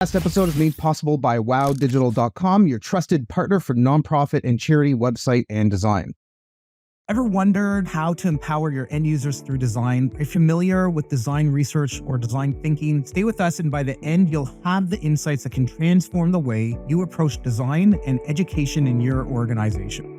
Last episode is made possible by wowdigital.com, your trusted partner for nonprofit and charity website and design. Ever wondered how to empower your end users through design? Are you familiar with design research or design thinking? Stay with us, and by the end, you'll have the insights that can transform the way you approach design and education in your organization.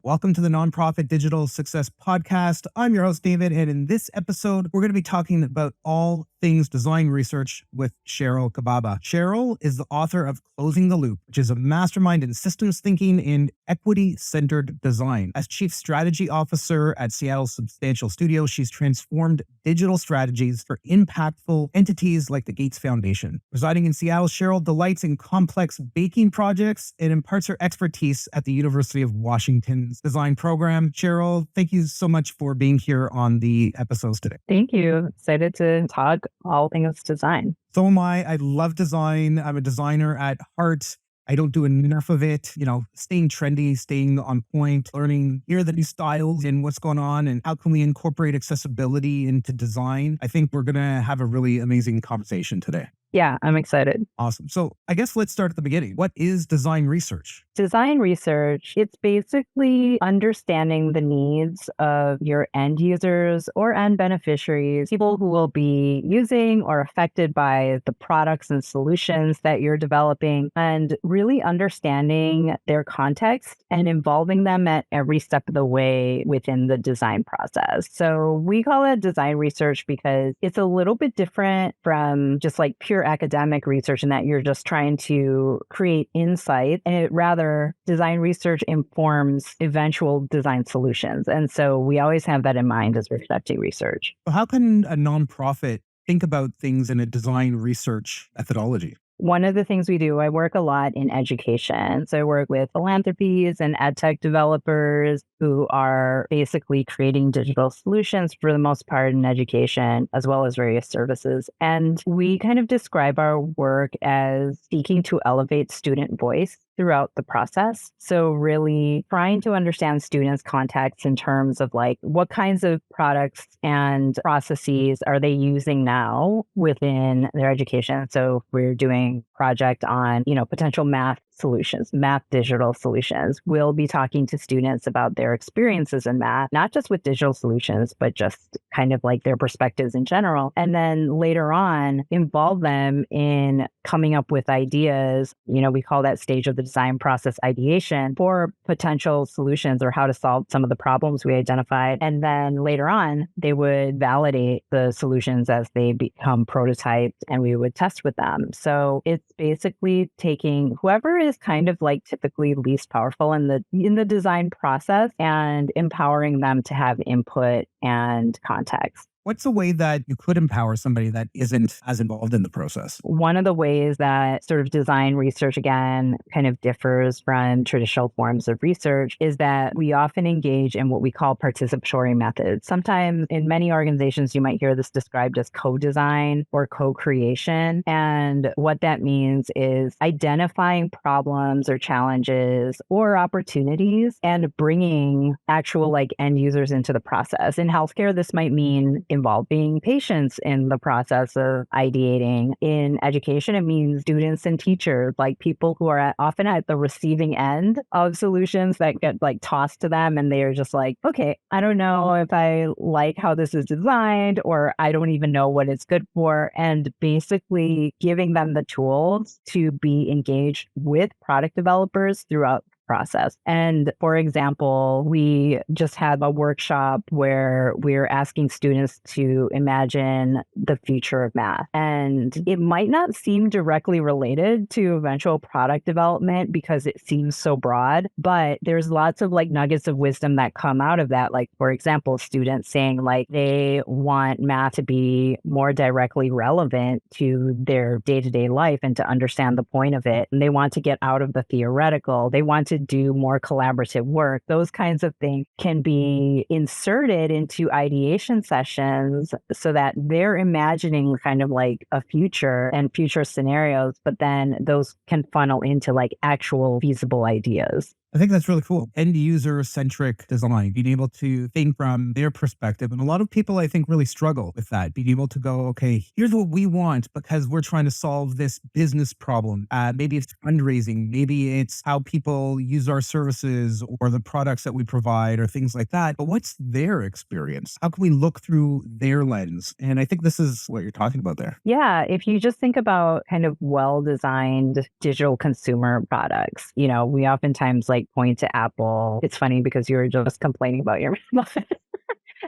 Welcome to the Nonprofit Digital Success Podcast. I'm your host, David, and in this episode, we're going to be talking about all things design research with Sheryl Cababa. Sheryl is the author of Closing the Loop, which is a mastermind in systems thinking and equity-centered design. As Chief Strategy Officer at Seattle's Substantial Studio, she's transformed digital strategies for impactful entities like the Gates Foundation. Residing in Seattle, Sheryl delights in complex baking projects and imparts her expertise at the University of Washington's design program. Sheryl, thank you so much for being here on the episodes today. Thank you. Excited to talk all things design. So am I. I love design. I'm a designer at heart. I don't do enough of it, staying trendy, staying on point, learning here are the new styles and what's going on and how can we incorporate accessibility into design. I think we're going to have a really amazing conversation today. Yeah, I'm excited. Awesome. So I guess let's start at the beginning. What is design research? Design research, it's basically understanding the needs of your end users or end beneficiaries, people who will be using or affected by the products and solutions that you're developing, and really understanding their context and involving them at every step of the way within the design process. So we call it design research because it's a little bit different from just like pure academic research in that you're just trying to create insight, and rather design research informs eventual design solutions. And so we always have that in mind as we're conducting research. How can a nonprofit think about things in a design research methodology? One of the things we do, I work a lot in education. So I work with philanthropies and ed tech developers who are basically creating digital solutions for the most part in education, as well as various services. And we kind of describe our work as seeking to elevate student voice throughout the process. So really trying to understand students' context in terms of like what kinds of products and processes are they using now within their education. So we're doing project on, potential math solutions, math digital solutions. We'll be talking to students about their experiences in math, not just with digital solutions, but just kind of like their perspectives in general. And then later on, involve them in coming up with ideas. We call that stage of the design process ideation for potential solutions or how to solve some of the problems we identified. And then later on, they would validate the solutions as they become prototyped and we would test with them. So it's basically taking whoever is kind of like typically least powerful in the design process and empowering them to have input and context. What's a way that you could empower somebody that isn't as involved in the process? One of the ways that sort of design research, again, kind of differs from traditional forms of research is that we often engage in what we call participatory methods. Sometimes in many organizations, you might hear this described as co-design or co-creation. And what that means is identifying problems or challenges or opportunities and bringing actual like end users into the process. In healthcare, this might mean involving patients in the process of ideating. In education, it means students and teachers, like people who are often at the receiving end of solutions that get like tossed to them. And they are just like, okay, I don't know if I like how this is designed, or I don't even know what it's good for. And basically giving them the tools to be engaged with product developers throughout process. And for example, we just had a workshop where we're asking students to imagine the future of math. And it might not seem directly related to eventual product development because it seems so broad, but there's lots of like nuggets of wisdom that come out of that. Like, for example, students saying like they want math to be more directly relevant to their day-to-day life and to understand the point of it. And they want to get out of the theoretical. They want to do more collaborative work. Those kinds of things can be inserted into ideation sessions so that they're imagining kind of like a future and future scenarios, but then those can funnel into like actual feasible ideas. I think that's really cool. End-user-centric design, being able to think from their perspective. And a lot of people, I think, really struggle with that, being able to go, okay, here's what we want because we're trying to solve this business problem. Maybe it's fundraising, maybe it's how people use our services or the products that we provide or things like that. But what's their experience? How can we look through their lens? And I think this is what you're talking about there. Yeah, if you just think about kind of well-designed digital consumer products, we oftentimes point to Apple. It's funny because you were just complaining about your muffin.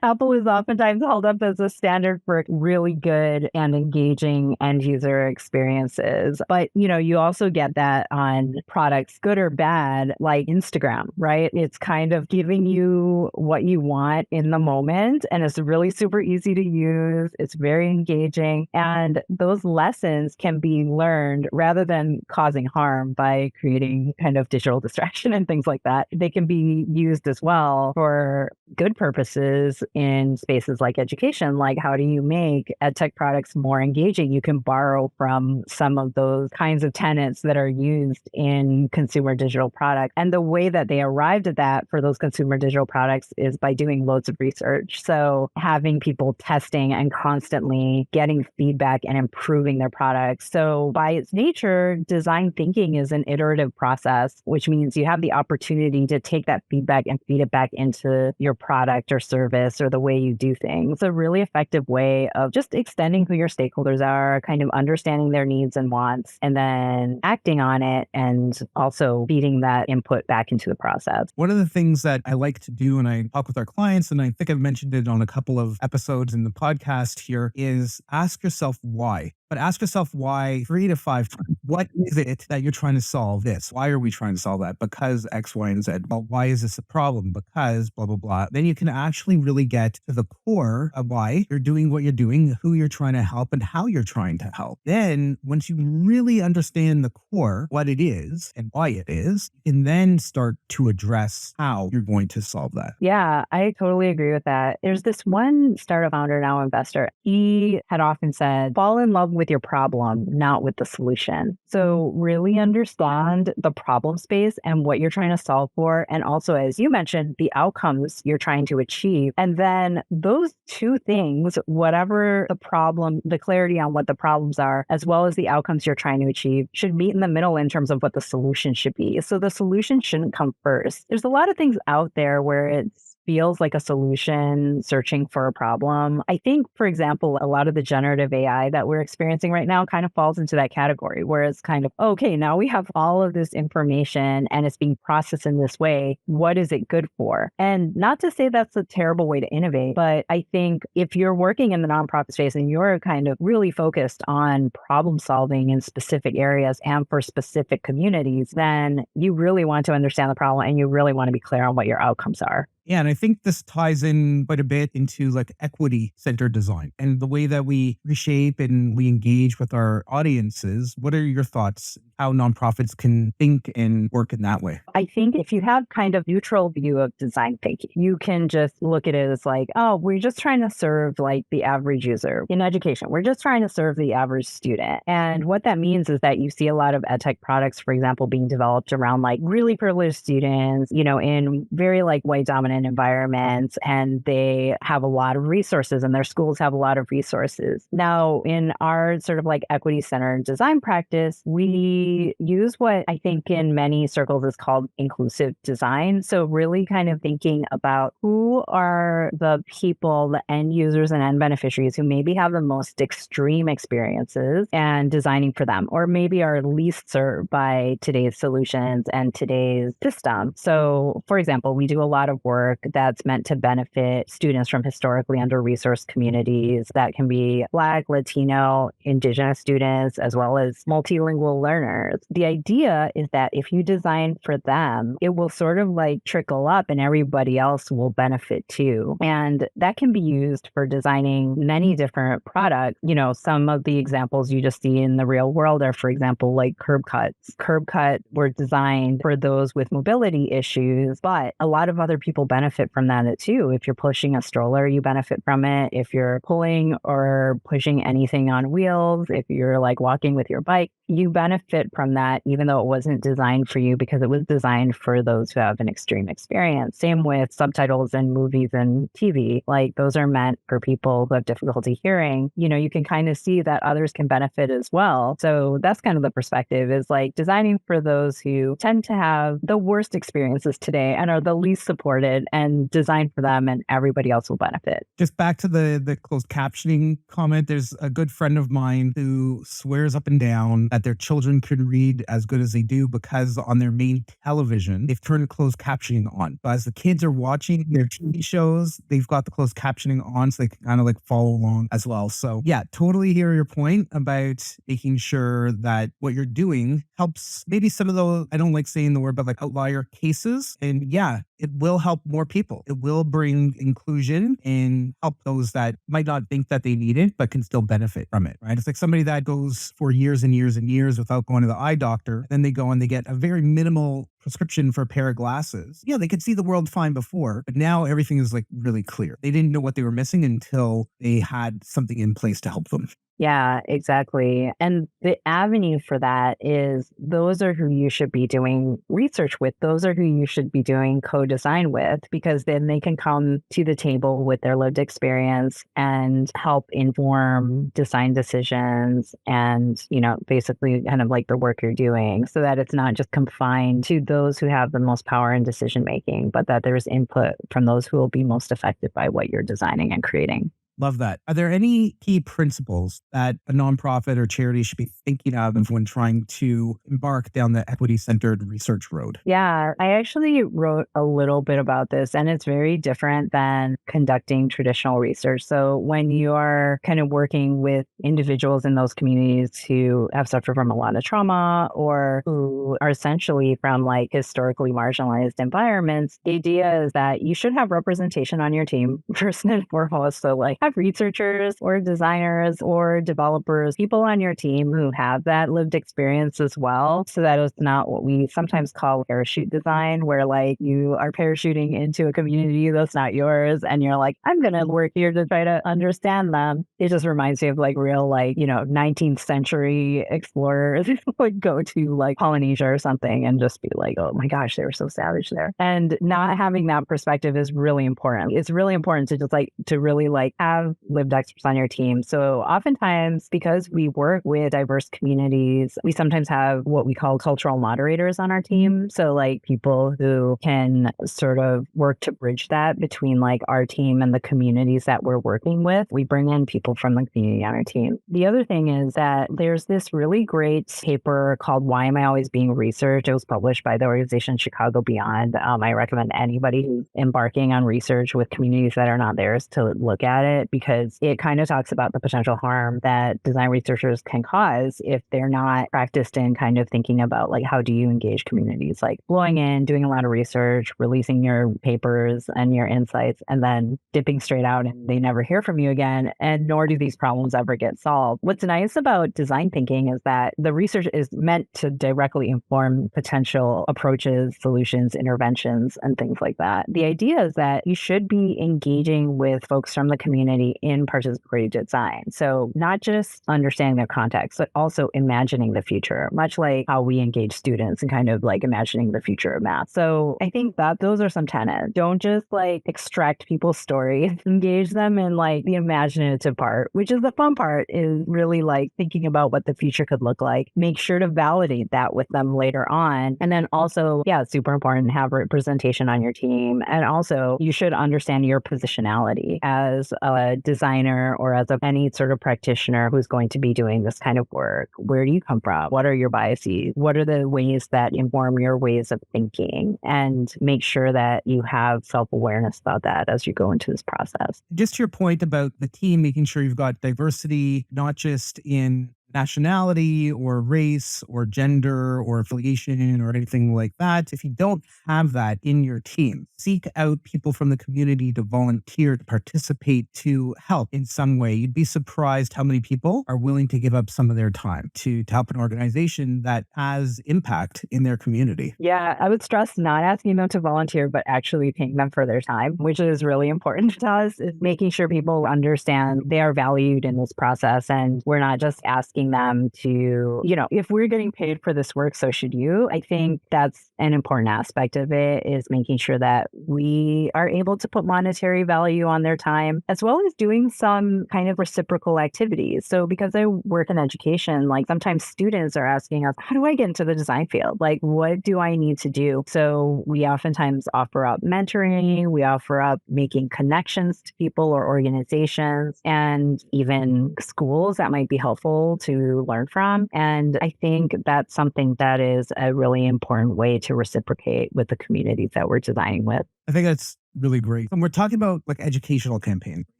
Apple is oftentimes held up as a standard for really good and engaging end user experiences. But, you also get that on products, good or bad, like Instagram, right? It's kind of giving you what you want in the moment. And it's really super easy to use. It's very engaging. And those lessons can be learned rather than causing harm by creating kind of digital distraction and things like that. They can be used as well for good purposes in spaces like education. Like, how do you make edtech products more engaging? You can borrow from some of those kinds of tenets that are used in consumer digital products. And the way that they arrived at that for those consumer digital products is by doing loads of research. So having people testing and constantly getting feedback and improving their products. So by its nature, design thinking is an iterative process, which means you have the opportunity to take that feedback and feed it back into your product or service or the way you do things. It's a really effective way of just extending who your stakeholders are, kind of understanding their needs and wants, and then acting on it and also feeding that input back into the process. One of the things that I like to do when I talk with our clients, and I think I've mentioned it on a couple of episodes in the podcast here, is ask yourself why. But ask yourself why 3 to 5 times. What is it that you're trying to solve this? Why are we trying to solve that? Because X, Y, and Z. Well, why is this a problem? Because blah, blah, blah. Then you can actually really get to the core of why you're doing what you're doing, who you're trying to help, and how you're trying to help. Then once you really understand the core, what it is and why it is, you can then start to address how you're going to solve that. Yeah, I totally agree with that. There's this one startup founder, now investor. He had often said, fall in love with your problem, not with the solution. So really understand the problem space and what you're trying to solve for. And also, as you mentioned, the outcomes you're trying to achieve. And then those two things, whatever the problem, the clarity on what the problems are, as well as the outcomes you're trying to achieve, should meet in the middle in terms of what the solution should be. So the solution shouldn't come first. There's a lot of things out there where it feels like a solution searching for a problem. I think, for example, a lot of the generative AI that we're experiencing right now kind of falls into that category where it's kind of, okay, now we have all of this information and it's being processed in this way. What is it good for? And not to say that's a terrible way to innovate, but I think if you're working in the nonprofit space and you're kind of really focused on problem solving in specific areas and for specific communities, then you really want to understand the problem and you really want to be clear on what your outcomes are. Yeah, and I think this ties in quite a bit into like equity-centered design and the way that we reshape and we engage with our audiences. What are your thoughts how nonprofits can think and work in that way? I think if you have kind of neutral view of design thinking, you can just look at it as like, oh, we're just trying to serve like the average user in education. We're just trying to serve the average student. And what that means is that you see a lot of edtech products, for example, being developed around like really privileged students, in very like white dominant environments, and they have a lot of resources and their schools have a lot of resources. Now, in our sort of like equity-centered design practice, we use what I think in many circles is called inclusive design. So really kind of thinking about who are the people, the end users and end beneficiaries who maybe have the most extreme experiences and designing for them, or maybe are least served by today's solutions and today's system. So for example, we do a lot of work that's meant to benefit students from historically under-resourced communities. That can be Black, Latino, Indigenous students, as well as multilingual learners. The idea is that if you design for them, it will sort of like trickle up and everybody else will benefit too. And that can be used for designing many different products. Some of the examples you just see in the real world are, for example, like curb cuts. Curb cut were designed for those with mobility issues, but a lot of other people benefit from that too. If you're pushing a stroller, you benefit from it. If you're pulling or pushing anything on wheels, if you're like walking with your bike, you benefit from that, even though it wasn't designed for you, because it was designed for those who have an extreme experience. Same with subtitles in movies and TV. Like those are meant for people who have difficulty hearing. You can kind of see that others can benefit as well. So that's kind of the perspective, is like designing for those who tend to have the worst experiences today and are the least supported, and design for them, and everybody else will benefit. Just back to the closed captioning comment, there's a good friend of mine who swears up and down that their children can read as good as they do because on their main television, they've turned closed captioning on. But as the kids are watching their TV shows, they've got the closed captioning on so they can kind of like follow along as well. So yeah, totally hear your point about making sure that what you're doing helps maybe some of those, I don't like saying the word, but like outlier cases. And yeah, it will help more people. It will bring inclusion and help those that might not think that they need it, but can still benefit from it, right? It's like somebody that goes for years and years and years without going to the eye doctor. Then they go and they get a very minimal prescription for a pair of glasses. Yeah, they could see the world fine before, but now everything is like really clear. They didn't know what they were missing until they had something in place to help them. Yeah, exactly. And the avenue for that is those are who you should be doing research with. Those are who you should be doing co-design with, because then they can come to the table with their lived experience and help inform design decisions and, basically kind of like the work you're doing, so that it's not just confined to those who have the most power in decision making, but that there's input from those who will be most affected by what you're designing and creating. Love that. Are there any key principles that a nonprofit or charity should be thinking of when trying to embark down the equity-centered research road? Yeah, I actually wrote a little bit about this, and it's very different than conducting traditional research. So when you are kind of working with individuals in those communities who have suffered from a lot of trauma, or who are essentially from like historically marginalized environments, the idea is that you should have representation on your team first and foremost. So like have researchers or designers or developers, people on your team who have that lived experience as well, so that it's not what we sometimes call parachute design, where like you are parachuting into a community that's not yours and you're like, I'm going to work here to try to understand them. It just reminds me of like real 19th century explorers would go to like Polynesia or something and just be like, oh my gosh, they were so savage there. And not having that perspective is really important. It's really important to just to really have lived experts on your team. So oftentimes, because we work with diverse communities, we sometimes have what we call cultural moderators on our team. So like people who can sort of work to bridge that between like our team and the communities that we're working with. We bring in people from the community on our team. The other thing is that there's this really great paper called Why Am I Always Being Researched? It was published by the organization Chicago Beyond. I recommend anybody who's embarking on research with communities that are not theirs to look at it, because it kind of talks about the potential harm that design researchers can cause if they're not practiced in kind of thinking about like, how do you engage communities, like blowing in, doing a lot of research, releasing your papers and your insights, and then dipping straight out and they never hear from you again, and nor do these problems ever get solved. What's nice about design thinking is that the research is meant to directly inform potential approaches, solutions, interventions, and things like that. The idea is that you should be engaging with folks from the community in participatory design. So not just understanding their context, but also imagining the future, much like how we engage students and kind of like imagining the future of math. So I think that those are some tenets. Don't just like extract people's stories, engage them in like the imaginative part, which is the fun part, is really like thinking about what the future could look like. Make sure to validate that with them later on. And then also, yeah, it's super important to have representation on your team. And also you should understand your positionality as a designer or as any sort of practitioner who's going to be doing this kind of work. Where do you come from? What are your biases? What are the ways that inform your ways of thinking? And make sure that you have self-awareness about that as you go into this process. Just to your point about the team, making sure you've got diversity, not just in nationality or race or gender or affiliation or anything like that. If you don't have that in your team, seek out people from the community to volunteer, to participate, to help in some way. You'd be surprised how many people are willing to give up some of their time to help an organization that has impact in their community. Yeah, I would stress not asking them to volunteer, but actually paying them for their time, which is really important to us, is making sure people understand they are valued in this process. And we're not just asking asking them to, if we're getting paid for this work, so should you. I think that's an important aspect of it, is making sure that we are able to put monetary value on their time, as well as doing some kind of reciprocal activities. So because I work in education, like sometimes students are asking us, how do I get into the design field? Like, what do I need to do? So we oftentimes offer up mentoring, we offer up making connections to people or organizations, and even schools that might be helpful to learn from. And I think that's something that is a really important way to reciprocate with the communities that we're designing with. I think that's really great. And we're talking about like educational campaign.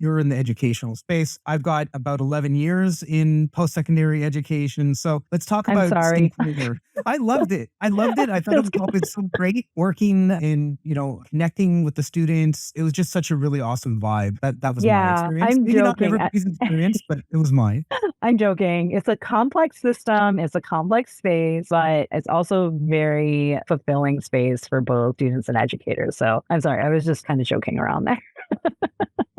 You're in the educational space. I've got about 11 years in post-secondary education. So let's talk I'm about sorry. stakeholder. I loved it. I loved it. I thought it That's was always so great working and, connecting with the students. It was just such a really awesome vibe. That was my Yeah, experience. I'm Maybe not joking. everybody's experience, but it was mine. I'm joking. It's a complex system, it's a complex space, but it's also very fulfilling space for both students and educators. So I'm sorry, I was just kind of joking around there.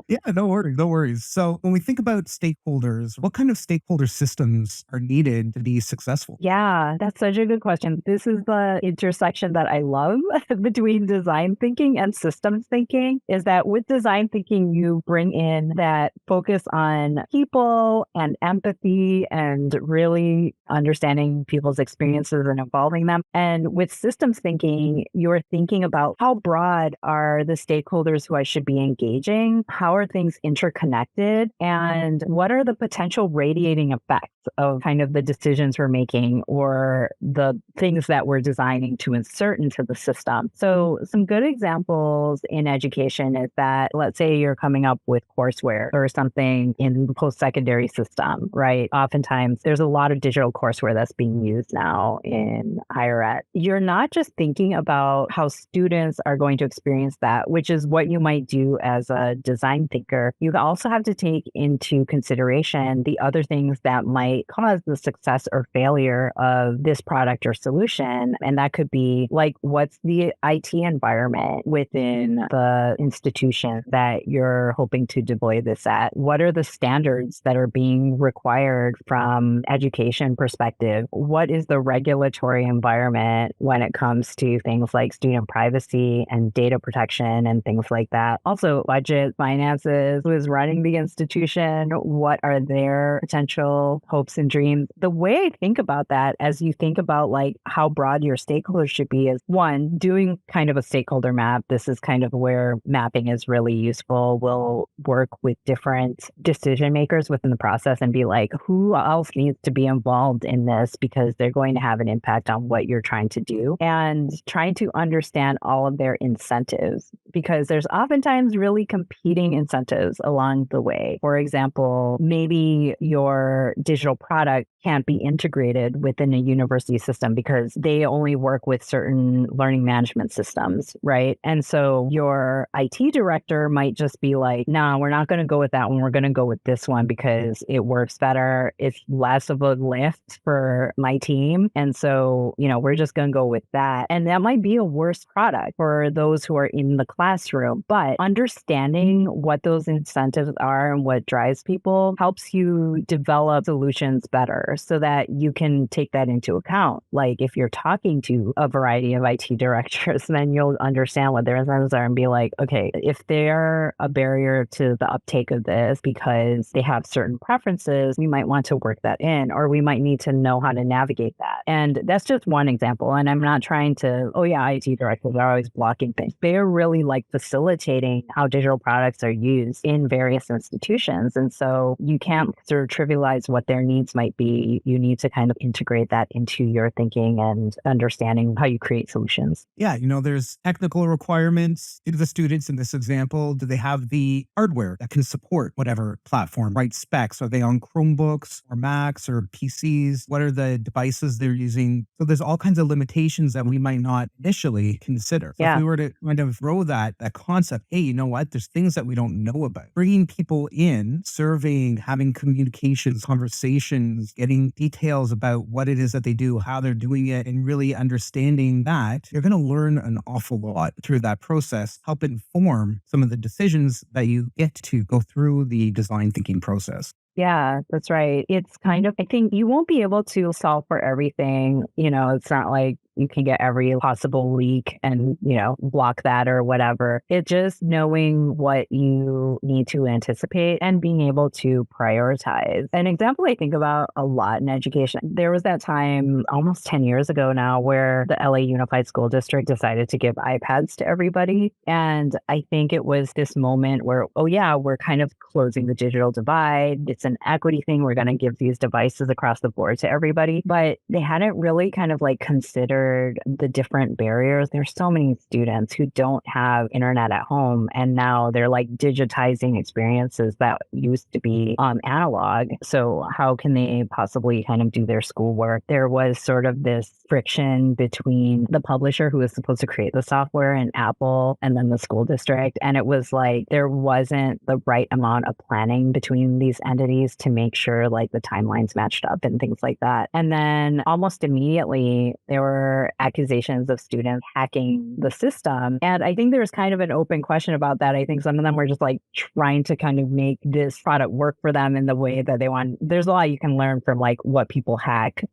Yeah, no worries, no worries. So when we think about stakeholders, what kind of stakeholder systems are needed to be successful? Yeah, that's such a good question. This is the intersection that I love between design thinking and systems thinking, is that with design thinking, you bring in that focus on people and empathy and really understanding people's experiences and involving them. And with systems thinking, you're thinking about how broad are the stakeholders who I should be engaging? How are things interconnected? And what are the potential radiating effects of kind of the decisions we're making or the things that we're designing to insert into the system? So some good examples in education is that, let's say you're coming up with courseware or something in the post-secondary system, right? Oftentimes there's a lot of digital courseware that's being used now in higher ed. You're not just thinking about how students are going to experience that, which is what you might do as a design thinker. You also have to take into consideration the other things that might cause the success or failure of this product or solution. And that could be like, what's the IT environment within the institution that you're hoping to deploy this at? What are the standards that are being required from education perspective? What is the regulatory environment when it comes to things like student privacy and data protection and things like that? Also, budget, finances, who is running the institution? What are their potential hopes and dreams? The way I think about that, as you think about like how broad your stakeholders should be, is one, doing kind of a stakeholder map. This is kind of where mapping is really useful. We'll work with different decision makers within the process and be like, who else needs to be involved in this because they're going to have an impact on what you're trying to do, and trying to understand all of their incentives, because there's oftentimes really competing incentives along the way. For example, maybe your digital product can't be integrated within a university system because they only work with certain learning management systems, right? And so your IT director might just be like, no, we're not going to go with that one. We're going to go with this one because it works better. It's less of a lift for my team. And so, we're just going to go with that. And that might be a worse product for those who are in the classroom. But understanding what those incentives are and what drives people helps you develop solutions better so that you can take that into account. Like if you're talking to a variety of IT directors, then you'll understand what their incentives are and be like, okay, if they're a barrier to the uptake of this because they have certain preferences, we might want to work that in, or we might need to know how to navigate that. And that's just one example. And I'm not trying to, oh yeah, IT directors are always blocking things. They're really like facilitating how digital products are used in various institutions. And so you can't sort of trivialize what their needs might be. You need to kind of integrate that into your thinking and understanding how you create solutions. Yeah, there's technical requirements. Do the students in this example, do they have the hardware that can support whatever platform, right? Specs? Are they on Chromebooks or Macs or PCs? What are the devices they're using? So there's all kinds of limitations that we might not initially consider. So if Yeah. we were to kind of throw that that concept. Hey, you know what? There's things that we don't know about. Bringing people in, surveying, having communications, conversations, getting details about what it is that they do, how they're doing it, and really understanding that, you're going to learn an awful lot through that process, help inform some of the decisions that you get to go through the design thinking process. Yeah, that's right. It's kind of, I think you won't be able to solve for everything. It's not like you can get every possible leak and, block that or whatever. It's just knowing what you need to anticipate and being able to prioritize. An example I think about a lot in education, there was that time almost 10 years ago now where the LA Unified School District decided to give iPads to everybody. And I think it was this moment where, oh yeah, we're kind of closing the digital divide. It's an equity thing. We're going to give these devices across the board to everybody. But they hadn't really kind of like considered the different barriers. There's so many students who don't have internet at home, and now they're like digitizing experiences that used to be analog. So how can they possibly kind of do their schoolwork? There was sort of this friction between the publisher who was supposed to create the software and Apple and then the school district. And it was like there wasn't the right amount of planning between these entities to make sure like the timelines matched up and things like that. And then almost immediately there were accusations of students hacking the system. And I think there's kind of an open question about that. I think some of them were just like trying to kind of make this product work for them in the way that they want. There's a lot you can learn from like what people hack.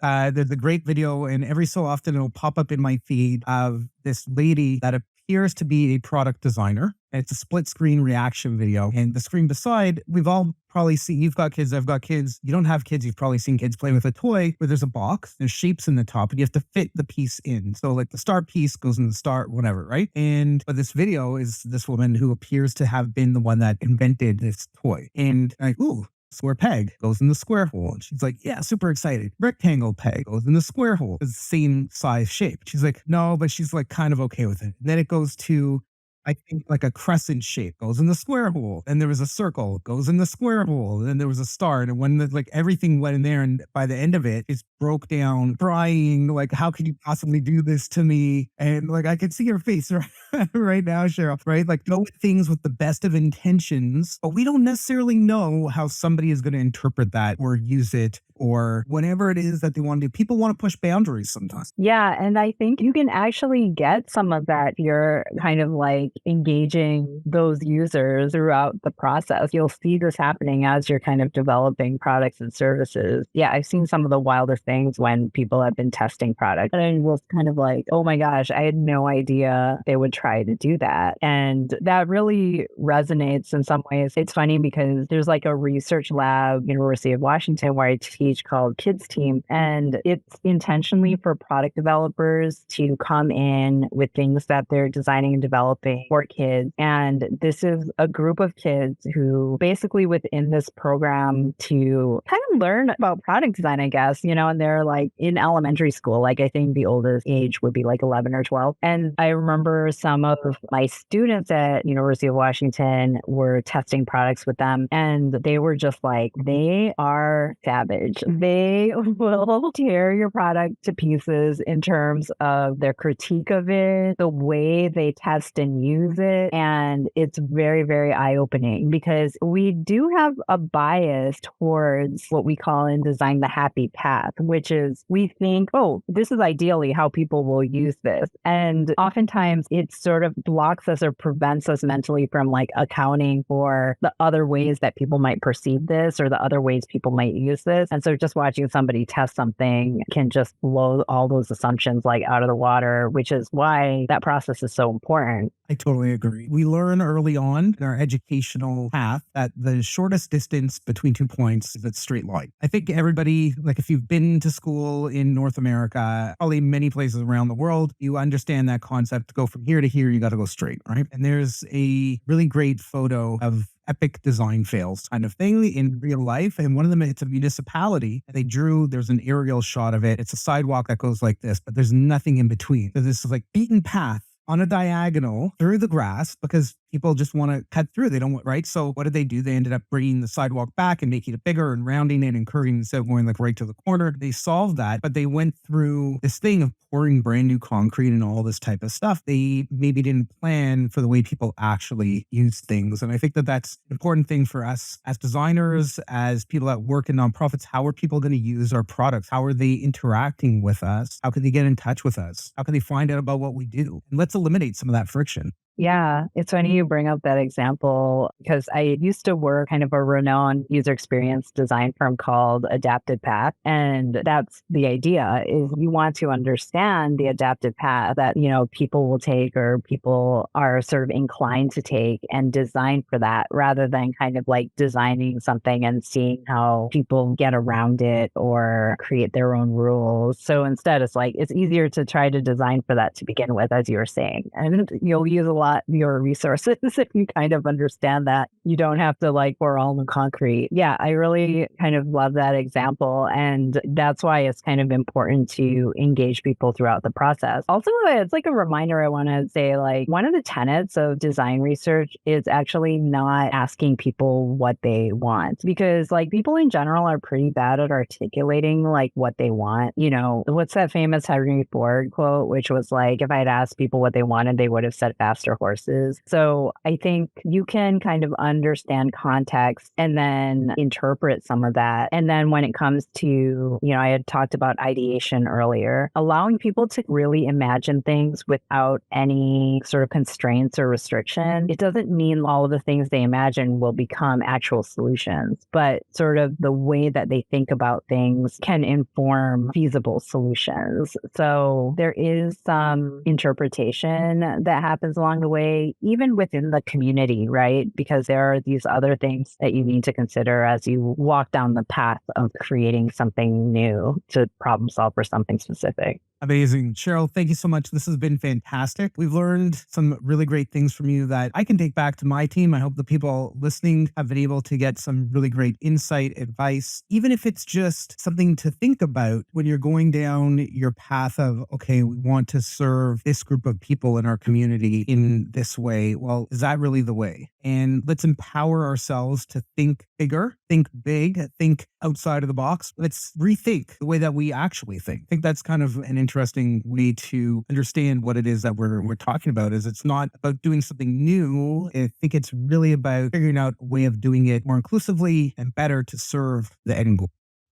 There's a great video, and every so often it'll pop up in my feed of this lady that appears to be a product designer. And it's a split screen reaction video. And the screen beside, we've all probably seen, you've got kids, I've got kids. You don't have kids, you've probably seen kids play with a toy where there's a box, there's shapes in the top, and you have to fit the piece in. So like the star piece goes in the star, whatever, right? But this video is this woman who appears to have been the one that invented this toy. And like, ooh, square peg goes in the square hole. And she's like, yeah, super excited. Rectangle peg goes in the square hole. It's the same size shape. She's like, no, but she's like kind of okay with it. And then it goes to, I think, like a crescent shape goes in the square hole. And there was a circle goes in the square hole. And then there was a star. And when like everything went in there, and by the end of it, it's broke down, crying, like, how could you possibly do this to me? And like, I could see your face right now, Sheryl, right? Like, go with things with the best of intentions, but we don't necessarily know how somebody is going to interpret that or use it or whatever it is that they want to do. People want to push boundaries sometimes. Yeah. And I think you can actually get some of that. You're kind of like engaging those users throughout the process. You'll see this happening as you're kind of developing products and services. Yeah. I've seen some of the wilder things when people have been testing products. And I was kind of like, oh my gosh, I had no idea they would try to do that. And that really resonates in some ways. It's funny because there's like a research lab, University of Washington, where I teach called Kids Team. And it's intentionally for product developers to come in with things that they're designing and developing for kids. And this is a group of kids who basically within this program to kind of learn about product design, I guess, and they're like in elementary school. Like I think the oldest age would be like 11 or 12. And I remember some of my students at University of Washington were testing products with them. And they were just like, they are savage. They will tear your product to pieces in terms of their critique of it, the way they test and use it. And it's very, very eye-opening because we do have a bias towards what we call in design the happy path, which is we think, oh, this is ideally how people will use this. And oftentimes it sort of blocks us or prevents us mentally from like accounting for the other ways that people might perceive this or the other ways people might use this. And so just watching somebody test something can just blow all those assumptions like out of the water, which is why that process is so important. I totally agree. We learn early on in our educational path that the shortest distance between 2 points is a straight line. I think everybody, like if you've been to school in North America, probably many places around the world, you understand that concept. To go from here to here, you got to go straight, right? And there's a really great photo of epic design fails kind of thing in real life. And one of them, it's a municipality. And there's an aerial shot of it. It's a sidewalk that goes like this, but there's nothing in between. So this is like beaten path on a diagonal through the grass because people just want to cut through. They don't want, right? So what did they do? They ended up bringing the sidewalk back and making it bigger and rounding it and curving instead of going like right to the corner. They solved that, but they went through this thing of pouring brand new concrete and all this type of stuff. They maybe didn't plan for the way people actually use things. And I think that that's an important thing for us as designers, as people that work in nonprofits. How are people going to use our products? How are they interacting with us? How can they get in touch with us? How can they find out about what we do? And let's eliminate some of that friction. Yeah, it's funny you bring up that example because I used to work kind of a renowned user experience design firm called Adaptive Path. And that's the idea is you want to understand the adaptive path that, people will take or people are sort of inclined to take and design for that rather than kind of like designing something and seeing how people get around it or create their own rules. So instead, it's easier to try to design for that to begin with, as you were saying. And you'll use a lot your resources if you kind of understand that you don't have to pour all the concrete. Yeah, I really kind of love that example. And that's why it's kind of important to engage people throughout the process. Also, it's like a reminder I want to say, one of the tenets of design research is actually not asking people what they want because people in general are pretty bad at articulating what they want. What's that famous Henry Ford quote, which was if I had asked people what they wanted, they would have said faster horses. So I think you can kind of understand context and then interpret some of that. And then when it comes to, I had talked about ideation earlier, allowing people to really imagine things without any sort of constraints or restriction. It doesn't mean all of the things they imagine will become actual solutions, but sort of the way that they think about things can inform feasible solutions. So there is some interpretation that happens along the way, even within the community, right? Because there are these other things that you need to consider as you walk down the path of creating something new to problem solve for something specific. Amazing. Sheryl, thank you so much. This has been fantastic. We've learned some really great things from you that I can take back to my team. I hope the people listening have been able to get some really great insight, advice, even if it's just something to think about when you're going down your path of, okay, we want to serve this group of people in our community in this way. Well, is that really the way? And let's empower ourselves to think bigger, think big, think outside of the box. Let's rethink the way that we actually think. I think that's kind of an interesting way to understand what it is that we're talking about. Is it's not about doing something new. I think it's really about figuring out a way of doing it more inclusively and better to serve the end goal.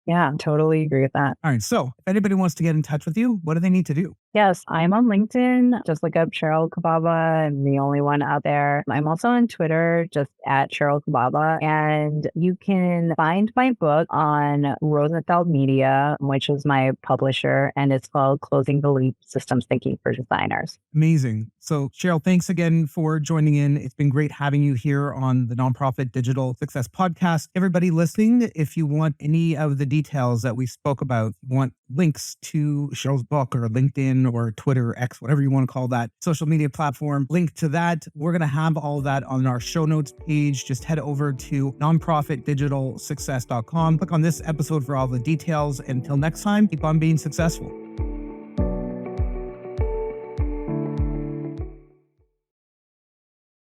Yeah, totally agree with that. All right. So if anybody wants to get in touch with you, what do they need to do? Yes, I'm on LinkedIn. Just look up Sheryl Cababa. I'm the only one out there. I'm also on Twitter, just at Sheryl Cababa. And you can find my book on Rosenfeld Media, which is my publisher, and it's called Closing the Loop: Systems Thinking for Designers. Amazing. So Sheryl, thanks again for joining in. It's been great having you here on the Nonprofit Digital Success Podcast. Everybody listening, if you want any of the details that we spoke about, want links to Sheryl's book or LinkedIn or Twitter, X, whatever you want to call that social media platform, link to that. We're going to have all that on our show notes page. Just head over to nonprofitdigitalsuccess.com. Click on this episode for all the details. Until next time, keep on being successful.